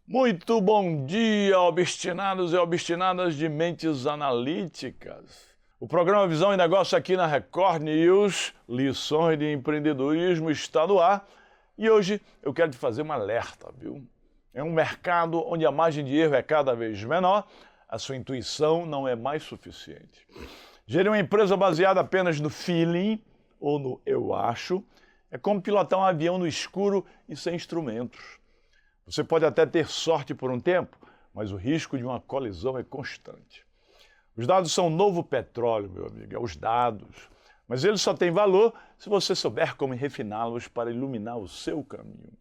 Muito bom dia, obstinados e obstinadas de mentes analíticas. O programa Visão e Negócio aqui na Record News, Lições de Empreendedorismo, está no ar. E hoje eu quero te fazer um alerta, viu? É um mercado onde a margem de erro é cada vez menor, a sua intuição não é mais suficiente. Gerir uma empresa baseada apenas no feeling ou no eu acho é como pilotar um avião no escuro e sem instrumentos. Você pode até ter sorte por um tempo, mas o risco de uma colisão é constante. Os dados são o novo petróleo, meu amigo, os dados. Mas eles só têm valor se você souber como refiná-los para iluminar o seu caminho.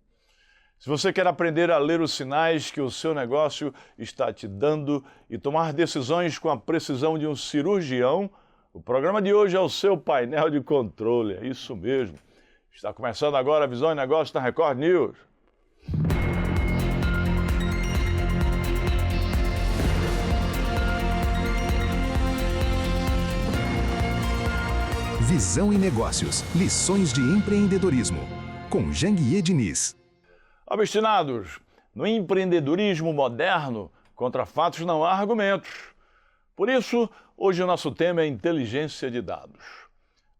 Se você quer aprender a ler os sinais que o seu negócio está te dando e tomar decisões com a precisão de um cirurgião, o programa de hoje é o seu painel de controle. É isso mesmo. Está começando agora a Visão e Negócio na Record News. Visão e Negócios, lições de empreendedorismo, com Janguier Diniz. Obstinados, no empreendedorismo moderno, contra fatos não há argumentos. Por isso, hoje o nosso tema é inteligência de dados.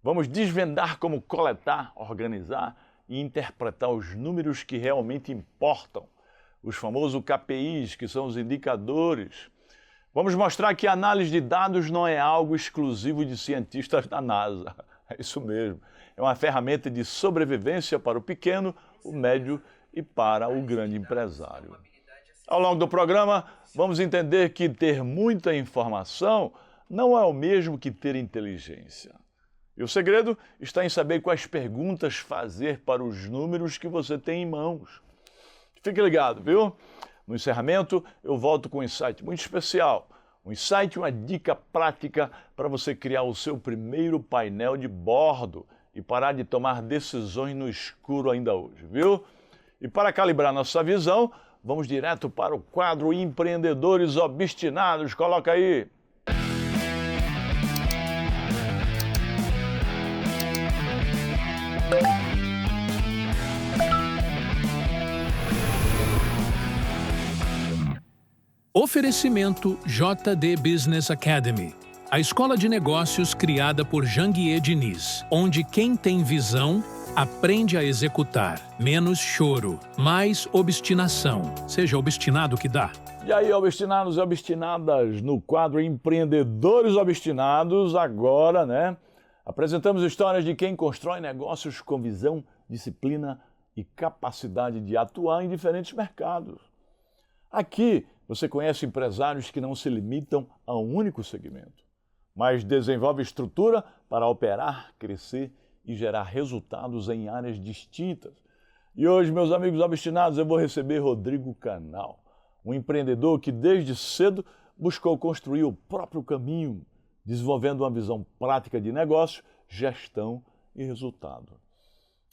Vamos desvendar como coletar, organizar e interpretar os números que realmente importam, os famosos KPIs, que são os indicadores. Vamos mostrar que a análise de dados não é algo exclusivo de cientistas da NASA. É isso mesmo. É uma ferramenta de sobrevivência para o pequeno, o médio e para o grande empresário. Ao longo do programa, vamos entender que ter muita informação não é o mesmo que ter inteligência. E o segredo está em saber quais perguntas fazer para os números que você tem em mãos. Fique ligado, viu? No encerramento, eu volto com um insight muito especial. Um insight, uma dica prática para você criar o seu primeiro painel de bordo e parar de tomar decisões no escuro ainda hoje, viu? E para calibrar nossa visão, vamos direto para o quadro Empreendedores Obstinados. Coloca aí! Oferecimento JD Business Academy, a escola de negócios criada por Janguier Diniz, onde quem tem visão aprende a executar. Menos choro, mais obstinação. Seja obstinado que dá. E aí, obstinados e obstinadas, no quadro Empreendedores Obstinados, agora, né? Apresentamos histórias de quem constrói negócios com visão, disciplina e capacidade de atuar em diferentes mercados. Aqui, você conhece empresários que não se limitam a um único segmento, mas desenvolvem estrutura para operar, crescer e gerar resultados em áreas distintas. E hoje, meus amigos obstinados, eu vou receber Rodrigo Canal, um empreendedor que desde cedo buscou construir o próprio caminho, desenvolvendo uma visão prática de negócio, gestão e resultado.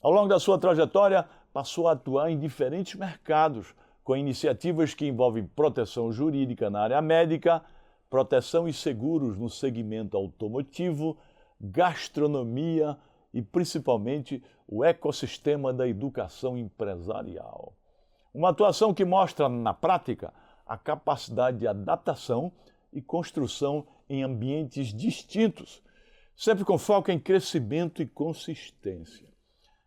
Ao longo da sua trajetória, passou a atuar em diferentes mercados, com iniciativas que envolvem proteção jurídica na área médica, proteção e seguros no segmento automotivo, gastronomia e, principalmente, o ecossistema da educação empresarial. Uma atuação que mostra, na prática, a capacidade de adaptação e construção em ambientes distintos, sempre com foco em crescimento e consistência.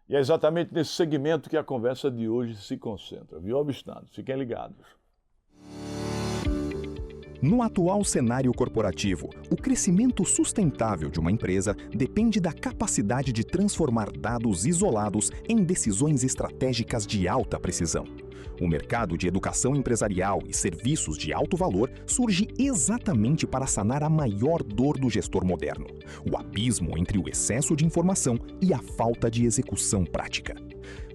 E é exatamente nesse segmento que a conversa de hoje se concentra, viu, obstinados? Fiquem ligados. No atual cenário corporativo, o crescimento sustentável de uma empresa depende da capacidade de transformar dados isolados em decisões estratégicas de alta precisão. O mercado de educação empresarial e serviços de alto valor surge exatamente para sanar a maior dor do gestor moderno: o abismo entre o excesso de informação e a falta de execução prática.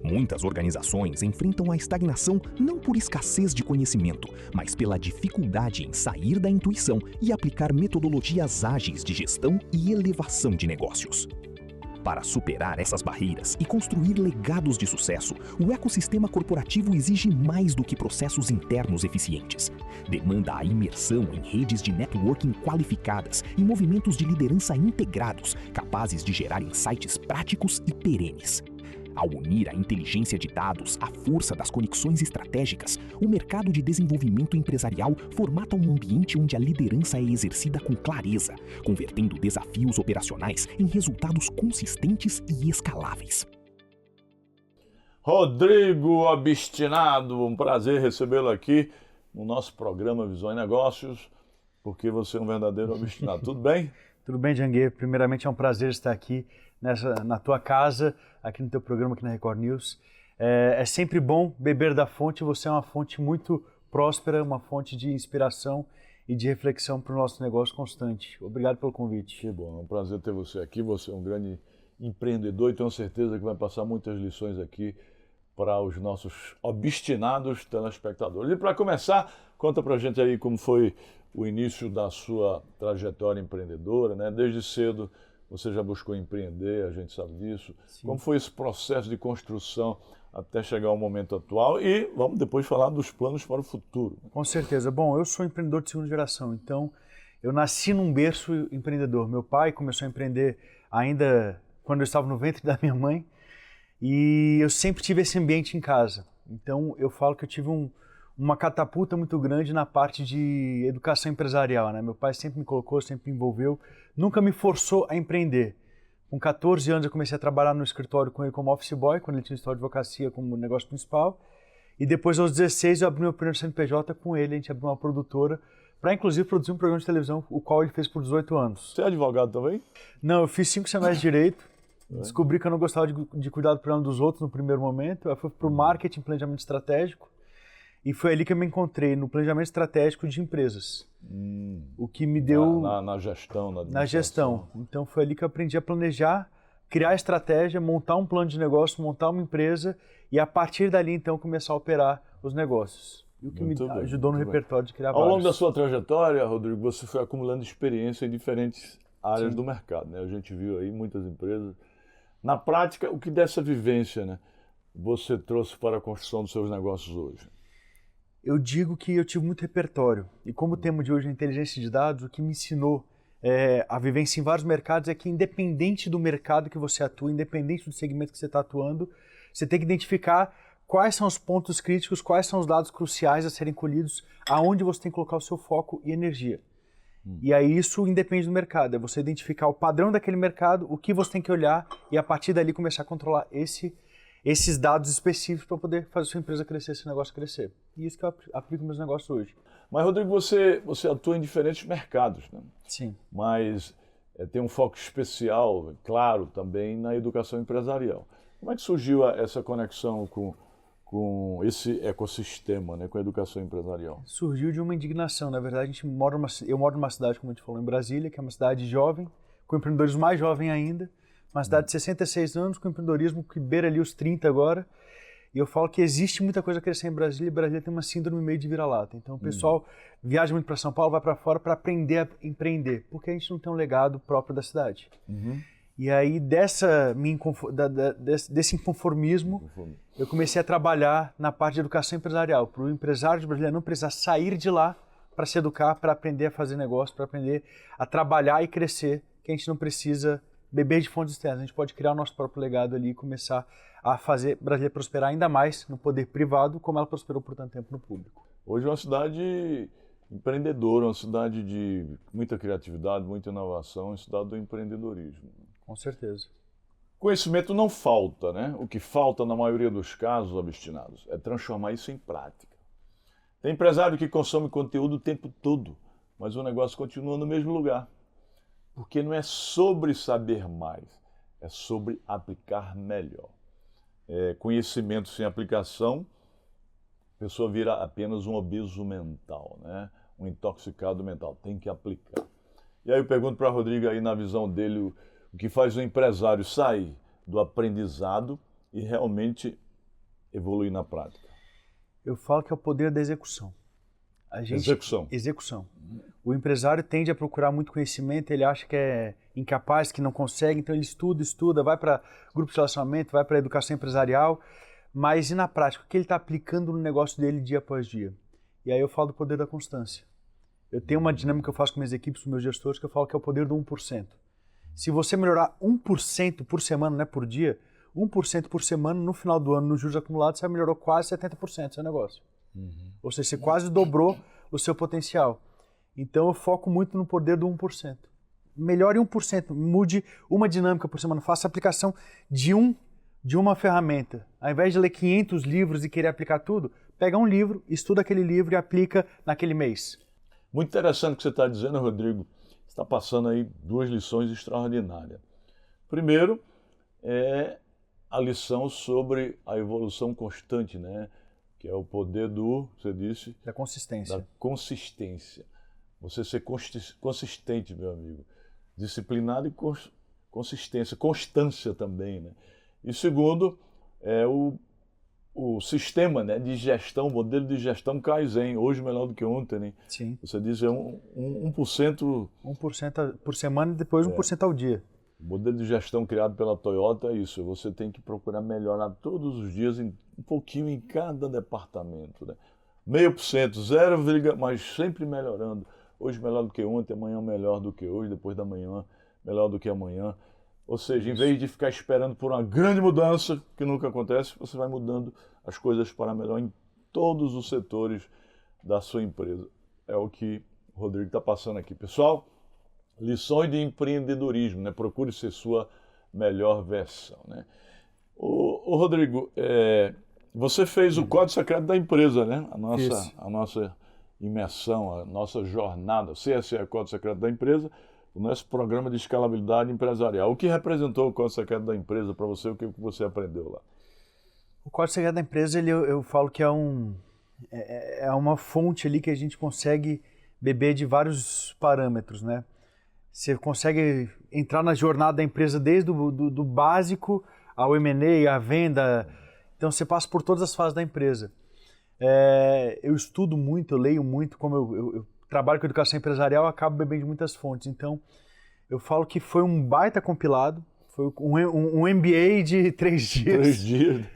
Muitas organizações enfrentam a estagnação não por escassez de conhecimento, mas pela dificuldade em sair da intuição e aplicar metodologias ágeis de gestão e elevação de negócios. Para superar essas barreiras e construir legados de sucesso, o ecossistema corporativo exige mais do que processos internos eficientes. Demanda a imersão em redes de networking qualificadas e movimentos de liderança integrados, capazes de gerar insights práticos e perenes. Ao unir a inteligência de dados à força das conexões estratégicas, o mercado de desenvolvimento empresarial formata um ambiente onde a liderança é exercida com clareza, convertendo desafios operacionais em resultados consistentes e escaláveis. Rodrigo Obstinado, um prazer recebê-lo aqui no nosso programa Visão e Negócios, porque você é um verdadeiro obstinado. Tudo bem? Tudo bem, Janguê. Primeiramente é um prazer estar aqui na tua casa, aqui no teu programa, aqui na Record News. É sempre bom beber da fonte, você é uma fonte muito próspera, uma fonte de inspiração e de reflexão para o nosso negócio constante. Obrigado pelo convite. Que bom, é um prazer ter você aqui. Você é um grande empreendedor e tenho certeza que vai passar muitas lições aqui para os nossos obstinados telespectadores. E para começar, conta para a gente aí como foi o início da sua trajetória empreendedora, né? Desde cedo você já buscou empreender, a gente sabe disso. Sim. Como foi esse processo de construção até chegar ao momento atual? E vamos depois falar dos planos para o futuro. Com certeza. Bom, eu sou empreendedor de segunda geração, então eu nasci num berço empreendedor. Meu pai começou a empreender ainda quando eu estava no ventre da minha mãe e eu sempre tive esse ambiente em casa. Então eu falo que eu tive uma catapulta muito grande na parte de educação empresarial, né? Meu pai sempre me colocou, sempre me envolveu, nunca me forçou a empreender. Com 14 anos eu comecei a trabalhar no escritório com ele como office boy, quando ele tinha escritório de advocacia como negócio principal. E depois aos 16 eu abri meu primeiro CNPJ com ele, a gente abriu uma produtora para inclusive produzir um programa de televisão, o qual ele fez por 18 anos. Você é advogado também? Não, eu fiz 5 semestres de Direito, descobri que eu não gostava de cuidar do problema dos outros no primeiro momento, eu fui para o marketing, planejamento estratégico, e foi ali que eu me encontrei, no planejamento estratégico de empresas. O que me deu... Na gestão, na gestão. Então foi ali que eu aprendi a planejar, criar estratégia, montar um plano de negócio, montar uma empresa e a partir dali então começar a operar os negócios. E o que muito me bem, ajudou no repertório de criar Ao vários. longo da sua trajetória, Rodrigo, você foi acumulando experiência em diferentes áreas Sim. do mercado, né? A gente viu aí muitas empresas. Na prática, o que dessa vivência, né, você trouxe para a construção dos seus negócios hoje? Eu digo que eu tive muito repertório. E como o tema de hoje é inteligência de dados, o que me ensinou a vivência em vários mercados é que independente do mercado que você atua, independente do segmento que você está atuando, você tem que identificar quais são os pontos críticos, quais são os dados cruciais a serem colhidos, aonde você tem que colocar o seu foco e energia. E aí isso independe do mercado, é você identificar o padrão daquele mercado, o que você tem que olhar e a partir dali começar a controlar esses dados específicos para poder fazer a sua empresa crescer, seu negócio crescer. E isso que eu aplico nos meus negócios hoje. Mas, Rodrigo, você atua em diferentes mercados, né? Sim. Mas tem um foco especial, claro, também na educação empresarial. Como é que surgiu essa conexão com esse ecossistema, né, com a educação empresarial? Surgiu de uma indignação. Na verdade, eu moro numa cidade, como a gente falou, em Brasília, que é uma cidade jovem, com empreendedores mais jovens ainda, uma cidade de 66 anos, com empreendedorismo que beira ali os 30 agora. E eu falo que existe muita coisa a crescer em Brasília, e Brasília tem uma síndrome meio de vira-lata. Então o pessoal viaja muito para São Paulo, vai para fora para aprender a empreender, porque a gente não tem um legado próprio da cidade. E aí desse inconformismo, eu comecei a trabalhar na parte de educação empresarial, para o empresário de Brasília não precisar sair de lá para se educar, para aprender a fazer negócio, para aprender a trabalhar e crescer, que a gente não precisa beber de fontes externas, a gente pode criar o nosso próprio legado ali e começar a fazer Brasília prosperar ainda mais no poder privado, como ela prosperou por tanto tempo no público. Hoje é uma cidade empreendedora, uma cidade de muita criatividade, muita inovação, uma cidade do empreendedorismo. Com certeza. Conhecimento não falta, né? O que falta na maioria dos casos, obstinados, é transformar isso em prática. Tem empresário que consome conteúdo o tempo todo, mas o negócio continua no mesmo lugar. Porque não é sobre saber mais, é sobre aplicar melhor. Conhecimento sem aplicação, a pessoa vira apenas um obeso mental, né? Um intoxicado mental, tem que aplicar. E aí eu pergunto para Rodrigo aí na visão dele o que faz o empresário sair do aprendizado e realmente evoluir na prática. Eu falo que é o poder da execução. Execução. O empresário tende a procurar muito conhecimento, ele acha que é incapaz, que não consegue, então ele estuda, vai para grupo de relacionamento, vai para a educação empresarial, mas e na prática, o que ele está aplicando no negócio dele dia após dia? E aí eu falo do poder da constância. Eu tenho uma dinâmica que eu faço com minhas equipes, com meus gestores, que eu falo que é o poder do 1%. Se você melhorar 1% por semana, não é por dia, 1% por semana, no final do ano, nos juros acumulados, você melhorou quase 70% do seu negócio. Ou seja, você quase dobrou o seu potencial. Então eu foco muito no poder do 1%. Melhore 1%, mude uma dinâmica por semana, faça aplicação de uma ferramenta. Ao invés de ler 500 livros e querer aplicar tudo, pega um livro, estuda aquele livro e aplica naquele mês. Muito interessante o que você está dizendo, Rodrigo. Você está passando aí 2 lições extraordinárias. Primeiro, é a lição sobre a evolução constante, né? Que é o poder você disse... Da consistência. Da consistência. Você ser consistente, meu amigo. Disciplinado e consistência. Constância também, né? E segundo, é o sistema, né, de gestão, o modelo de gestão Kaizen, hoje melhor do que ontem, né? Sim. Você diz 1%... 1% por semana e depois 1% ao dia. O modelo de gestão criado pela Toyota é isso, você tem que procurar melhorar todos os dias um pouquinho em cada departamento, né? 0,5%, 0, mas sempre melhorando. Hoje melhor do que ontem, amanhã melhor do que hoje, depois da manhã melhor do que amanhã. Ou seja, em vez de ficar esperando por uma grande mudança, que nunca acontece, você vai mudando as coisas para melhor em todos os setores da sua empresa. É o que o Rodrigo está passando aqui. Pessoal, lições de empreendedorismo, né? Procure ser sua melhor versão, né? Ô Rodrigo, você fez o código secreto da empresa, né? A nossa imersão, a nossa jornada, CSE, Código Secreto da Empresa, o nosso programa de escalabilidade empresarial. O que representou o Código Secreto da Empresa para você? O que você aprendeu lá? O Código Secreto da Empresa, eu falo que é uma fonte ali que a gente consegue beber de vários parâmetros, né? Você consegue entrar na jornada da empresa desde do básico ao M&A, à venda. Então você passa por todas as fases da empresa. Eu estudo muito, eu leio muito, como eu trabalho com educação empresarial, eu acabo bebendo de muitas fontes. Então eu falo que foi um baita compilado, foi um MBA de 3 dias. 3 dias.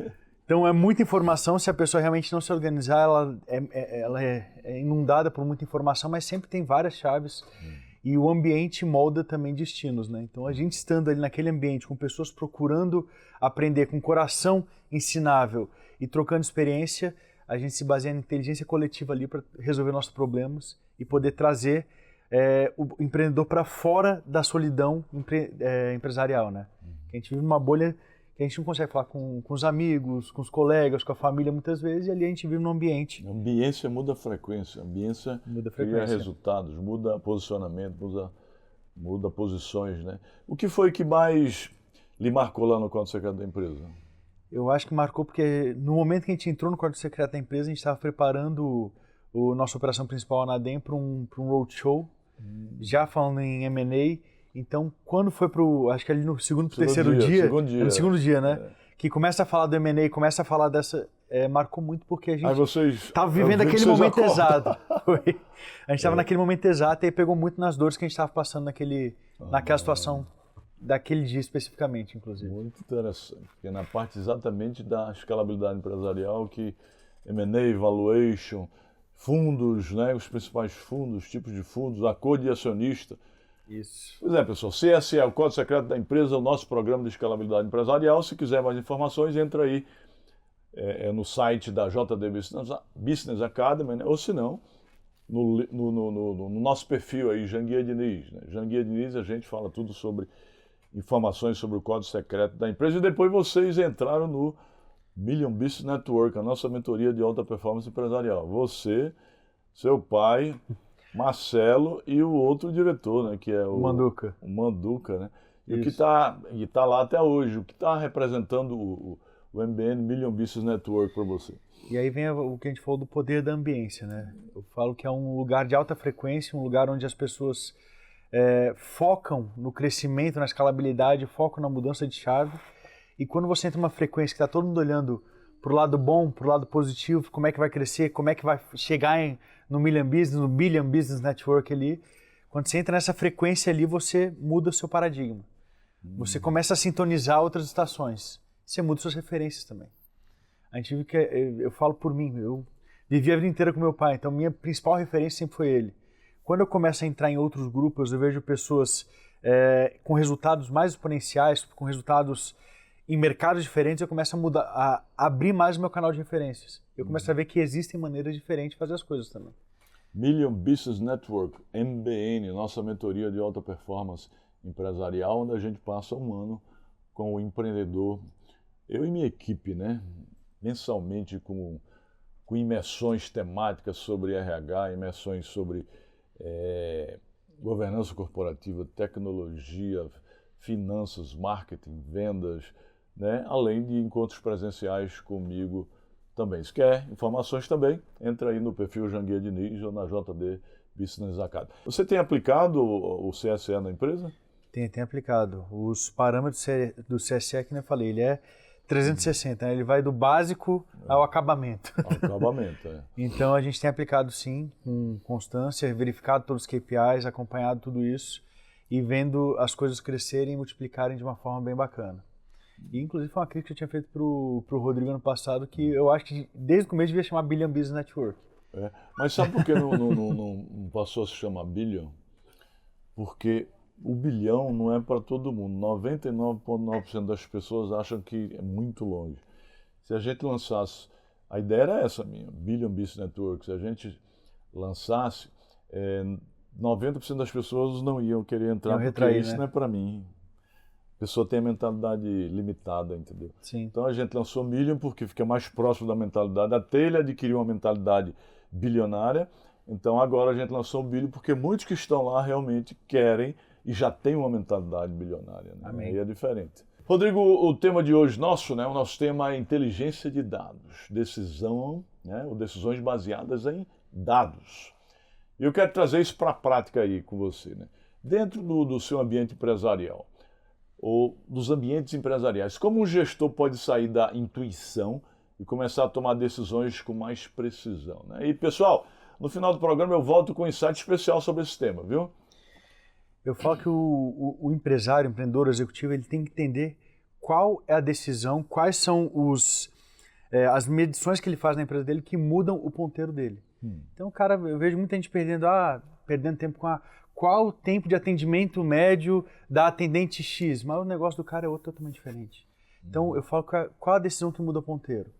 Então é muita informação, se a pessoa realmente não se organizar, ela é inundada por muita informação, mas sempre tem várias chaves. E o ambiente molda também destinos, né? Então a gente estando ali naquele ambiente com pessoas procurando aprender, com coração ensinável e trocando experiência, a gente se baseia na inteligência coletiva ali para resolver nossos problemas e poder trazer o empreendedor para fora da solidão empresarial, né? A gente vive numa bolha que a gente não consegue falar com os amigos, com os colegas, com a família muitas vezes, e ali a gente vive num ambiente. A ambiência muda a frequência, a ambiência cria resultados, muda posicionamento, muda posições, né? O que foi que mais lhe marcou lá no Código Secreto da Empresa? Eu acho que marcou porque no momento que a gente entrou no Código Secreto da Empresa, a gente estava preparando a nossa operação principal na ADEM para um roadshow, já falando em M&A. Então, quando foi acho que ali no segundo terceiro dia, no segundo dia, né? Que começa a falar do M&A, começa a falar dessa... marcou muito porque a gente estava vivendo aquele momento exato. A gente estava naquele momento exato e aí pegou muito nas dores que a gente estava passando naquela situação, daquele dia especificamente, inclusive. Muito interessante, porque na parte exatamente da escalabilidade empresarial, que M&A, valuation, fundos, né? Os principais fundos, tipos de fundos, acordo de acionista. Isso. Pois é, pessoal, CSE, o Código Secreto da Empresa, o nosso programa de escalabilidade empresarial. Se quiser mais informações, entra aí no site da JD Business Academy, né? Ou se não, no nosso perfil aí, Janguier Diniz. Né? Janguier Diniz, a gente fala tudo sobre informações sobre o Código Secreto da Empresa. E depois vocês entraram no Million Business Network, a nossa mentoria de alta performance empresarial. Você, seu pai... Marcelo e o outro diretor, né, que é o Manduca. O Manduca, né? E o que tá lá até hoje, o que está representando o MBN Million Business Network para você? E aí vem o que a gente falou do poder da ambiência, né? Eu falo que é um lugar de alta frequência, um lugar onde as pessoas focam no crescimento, na escalabilidade, focam na mudança de chave. E quando você entra numa frequência que está todo mundo olhando para o lado bom, para o lado positivo, como é que vai crescer, como é que vai chegar no Million Business, no Billion Business Network ali. Quando você entra nessa frequência ali, você muda o seu paradigma. Você começa a sintonizar outras estações. Você muda suas referências também. A gente vive que, eu falo por mim, eu vivi a vida inteira com meu pai, então minha principal referência sempre foi ele. Quando eu começo a entrar em outros grupos, eu vejo pessoas com resultados mais exponenciais, com resultados em mercados diferentes, eu começo a mudar, a abrir mais o meu canal de referências. Eu começo a ver que existem maneiras diferentes de fazer as coisas também. Million Business Network, MBN, nossa mentoria de alta performance empresarial, onde a gente passa um ano com o empreendedor, eu e minha equipe, né, mensalmente com imersões temáticas sobre RH, imersões sobre governança corporativa, tecnologia, finanças, marketing, vendas, né, além de encontros presenciais comigo também. Se quer informações também, entra aí no perfil Janguier Diniz ou na JD Business Academy. Você tem aplicado o CSE na empresa? Tem aplicado. Os parâmetros do CSE, que eu falei, ele é 360, né? Ele vai do básico ao acabamento. Ao acabamento, é. Então a gente tem aplicado sim, com constância, verificado todos os KPIs, acompanhado tudo isso e vendo as coisas crescerem e multiplicarem de uma forma bem bacana. E inclusive foi uma crítica que eu tinha feito pro Rodrigo ano passado, que eu acho que desde o começo devia chamar Billion Business Network. Mas sabe por que não passou a se chamar Billion? Porque o bilhão não é para todo mundo. 99,9% das pessoas acham que é muito longe. Se a gente lançasse, a ideia era essa minha, Billion Business Network, se a gente lançasse, 90% das pessoas não iam querer entrar, porque isso não é para mim. A pessoa tem a mentalidade limitada, entendeu? Sim. Então a gente lançou Million porque fica mais próximo da mentalidade. Até ele adquiriu uma mentalidade bilionária. Então agora a gente lançou o Billion porque muitos que estão lá realmente querem e já têm uma mentalidade bilionária. Né? Amém. Aí é diferente. Rodrigo, o tema de hoje nosso, né? O nosso tema é inteligência de dados, decisão, né? Ou decisões baseadas em dados. E eu quero trazer isso para a prática aí com você, né? Dentro do seu ambiente empresarial, ou dos ambientes empresariais, como um gestor pode sair da intuição e começar a tomar decisões com mais precisão, né? E pessoal, no final do programa eu volto com um insight especial sobre esse tema, viu? Eu falo que o empresário, o empreendedor, o executivo, ele tem que entender qual é a decisão, quais são as medições que ele faz na empresa dele que mudam o ponteiro dele. Então, cara, eu vejo muita gente perdendo tempo com qual o tempo de atendimento médio da atendente X, mas o negócio do cara é outro totalmente diferente. Então, eu falo qual a decisão que muda o ponteiro?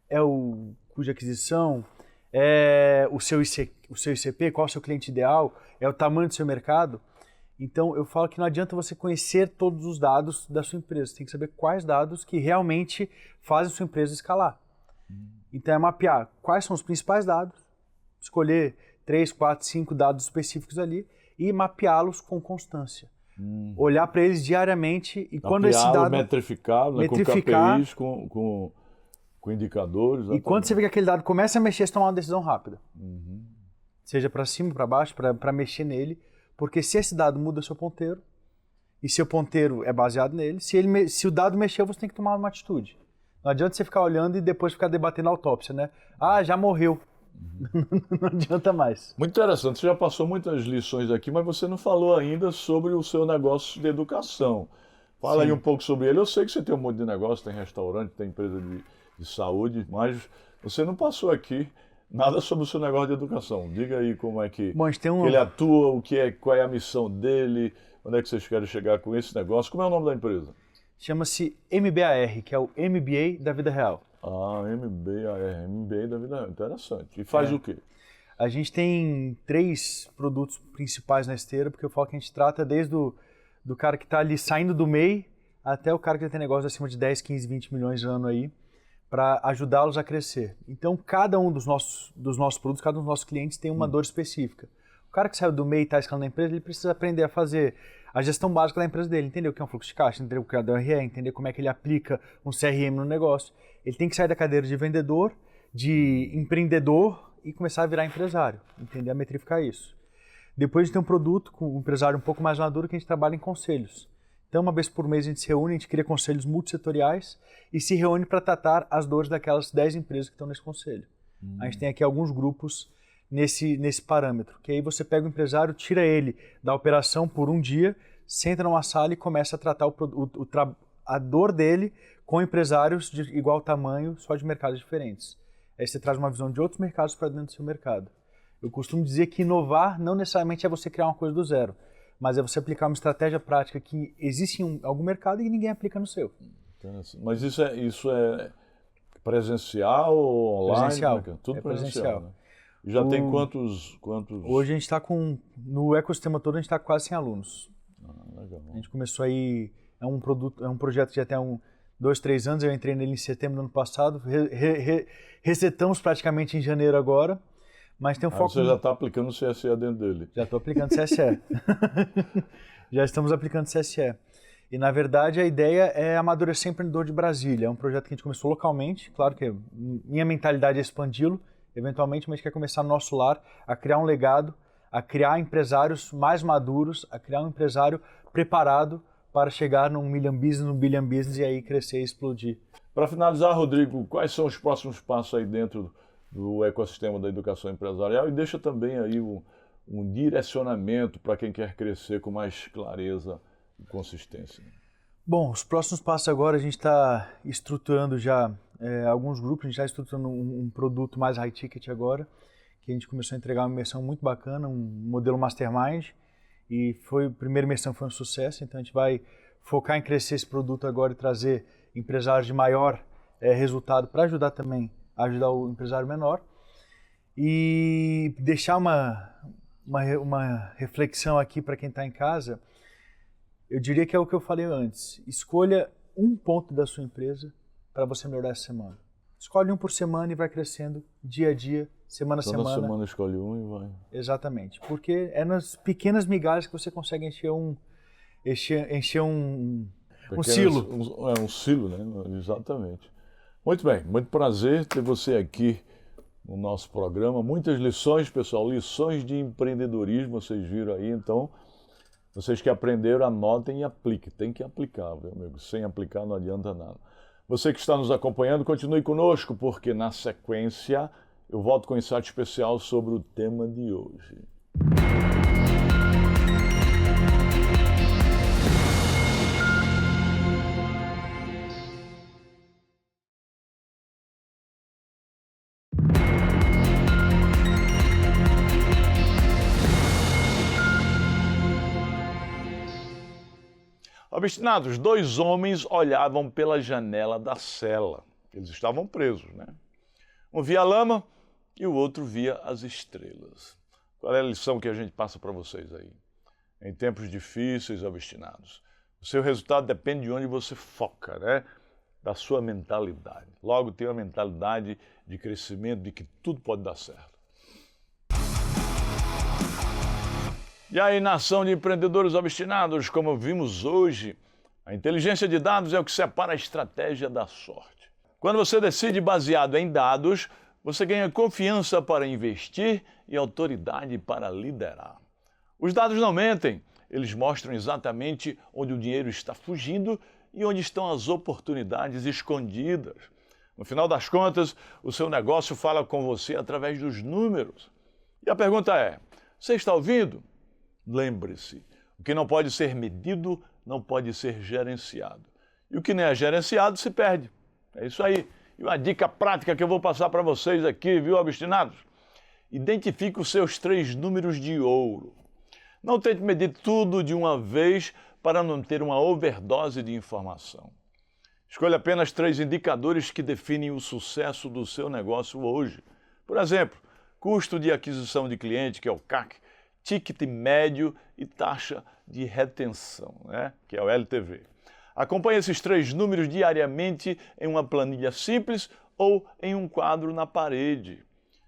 É o custo de aquisição? É o seu ICP? Qual é o seu cliente ideal? É o tamanho do seu mercado? Então, eu falo que não adianta você conhecer todos os dados da sua empresa. Você tem que saber quais dados que realmente fazem a sua empresa escalar. Então, é mapear quais são os principais dados, escolher 3, 4, 5 dados específicos ali e mapeá-los com constância. Olhar para eles diariamente e quando esse dado... metrificado, né, com KPIs, com indicadores. Exatamente. E quando você vê que aquele dado começa a mexer, você toma uma decisão rápida. Seja para cima, para baixo, para mexer nele. Porque se esse dado muda seu ponteiro, e seu ponteiro é baseado nele, se o dado mexeu, você tem que tomar uma atitude. Não adianta você ficar olhando e depois ficar debatendo a autópsia, né? Ah, já morreu. Não adianta mais. Muito interessante, você já passou muitas lições aqui, mas você não falou ainda sobre o seu negócio de educação. Fala aí um pouco sobre ele. Eu sei que você tem um monte de negócio, tem restaurante, tem empresa de saúde, mas você não passou aqui nada sobre o seu negócio de educação. Diga aí como é que ele atua, qual é a missão dele, onde é que vocês querem chegar com esse negócio. Como é o nome da empresa? Chama-se MBAR, que é o MBA da vida real. Ah, MBA da vida real. Interessante. E faz o quê? A gente tem 3 produtos principais na esteira, porque eu falo que a gente trata desde do cara que está ali saindo do MEI até o cara que tem negócio acima de 10, 15, 20 milhões de ano aí, para ajudá-los a crescer. Então, cada um dos nossos produtos, cada um dos nossos clientes tem uma dor específica. O cara que saiu do MEI e está escalando a empresa, ele precisa aprender a fazer a gestão básica da empresa dele, entender o que é um fluxo de caixa, entender o que é o DRE, entender como é que ele aplica um CRM no negócio. Ele tem que sair da cadeira de vendedor, de empreendedor e começar a virar empresário, entender a metrificar isso. Depois a gente tem um produto com um empresário um pouco mais maduro que a gente trabalha em conselhos. Então, uma vez por mês a gente se reúne, a gente cria conselhos multissetoriais e se reúne para tratar as dores daquelas 10 empresas que estão nesse conselho. A gente tem aqui alguns grupos nesse parâmetro, que aí você pega o empresário, tira ele da operação por um dia, senta numa sala e começa a tratar a dor dele com empresários de igual tamanho, só de mercados diferentes. Aí você traz uma visão de outros mercados para dentro do seu mercado. Eu costumo dizer que inovar não necessariamente é você criar uma coisa do zero, mas é você aplicar uma estratégia prática que existe em algum mercado e ninguém aplica no seu. Mas isso é presencial ou online? Presencial. Tudo É presencial. presencial. Né? Já tem quantos... Hoje a gente está no ecossistema todo, a gente está quase 100 alunos. Legal. A gente começou aí, é um projeto que já tem 2, 3 anos, eu entrei nele em setembro do ano passado, resetamos praticamente em janeiro agora, mas tem um foco... Você já está aplicando o CSE dentro dele. Já estou aplicando CSE. Já estamos aplicando CSE. E, na verdade, a ideia é amadurecer empreendedor de Brasília. É um projeto que a gente começou localmente, claro que minha mentalidade é expandi-lo, eventualmente, mas a gente quer começar no nosso lar, a criar um legado, a criar empresários mais maduros, a criar um empresário preparado para chegar num million business, num billion business e aí crescer e explodir. Para finalizar, Rodrigo, quais são os próximos passos aí dentro do ecossistema da educação empresarial? E deixa também aí um direcionamento para quem quer crescer com mais clareza e consistência. Bom, os próximos passos agora, a gente está estruturando já alguns grupos, a gente está estruturando um produto mais high ticket agora, que a gente começou a entregar uma imersão muito bacana, um modelo mastermind, e a primeira imersão foi um sucesso, então a gente vai focar em crescer esse produto agora e trazer empresários de maior resultado para ajudar também a ajudar o empresário menor. E deixar uma reflexão aqui para quem está em casa, eu diria que é o que eu falei antes, escolha um ponto da sua empresa para você melhorar essa semana. Escolhe um por semana e vai crescendo dia a dia, semana a semana. Toda semana escolhe um e vai. Exatamente, porque é nas pequenas migalhas que você consegue encher um silo. Um silo, né? Exatamente. Muito bem, muito prazer ter você aqui no nosso programa. Muitas lições, pessoal, lições de empreendedorismo, vocês viram aí, então, vocês que aprenderam, anotem e apliquem. Tem que aplicar, meu amigo. Sem aplicar não adianta nada. Você que está nos acompanhando, continue conosco, porque na sequência eu volto com um insight especial sobre o tema de hoje. Obstinados, 2 homens olhavam pela janela da cela. Eles estavam presos, né? Um via a lama e o outro via as estrelas. Qual é a lição que a gente passa para vocês aí? Em tempos difíceis, obstinados, o seu resultado depende de onde você foca, né? Da sua mentalidade. Logo, tenha uma mentalidade de crescimento, de que tudo pode dar certo. E aí, nação de empreendedores obstinados, como vimos hoje, a inteligência de dados é o que separa a estratégia da sorte. Quando você decide baseado em dados, você ganha confiança para investir e autoridade para liderar. Os dados não mentem, eles mostram exatamente onde o dinheiro está fugindo e onde estão as oportunidades escondidas. No final das contas, o seu negócio fala com você através dos números. E a pergunta é, você está ouvindo? Lembre-se, o que não pode ser medido não pode ser gerenciado. E o que não é gerenciado se perde. É isso aí. E uma dica prática que eu vou passar para vocês aqui, viu, obstinados? Identifique os seus 3 números de ouro. Não tente medir tudo de uma vez para não ter uma overdose de informação. Escolha apenas 3 indicadores que definem o sucesso do seu negócio hoje. Por exemplo, custo de aquisição de cliente, que é o CAC, ticket médio e taxa de retenção, né? Que é o LTV. Acompanhe esses 3 números diariamente em uma planilha simples ou em um quadro na parede.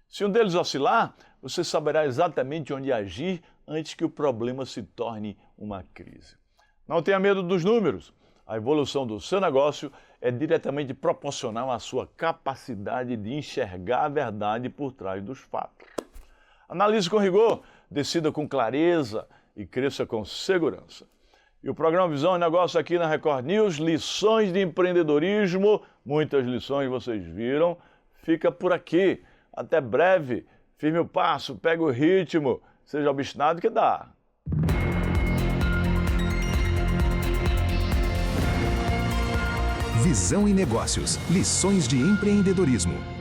Se um deles oscilar, você saberá exatamente onde agir antes que o problema se torne uma crise. Não tenha medo dos números. A evolução do seu negócio é diretamente proporcional à sua capacidade de enxergar a verdade por trás dos fatos. Analise com rigor, decida com clareza e cresça com segurança. E o programa Visão e Negócio aqui na Record News, lições de empreendedorismo, muitas lições vocês viram, fica por aqui. Até breve, firme o passo, pegue o ritmo, seja obstinado que dá. Visão e Negócios, lições de empreendedorismo.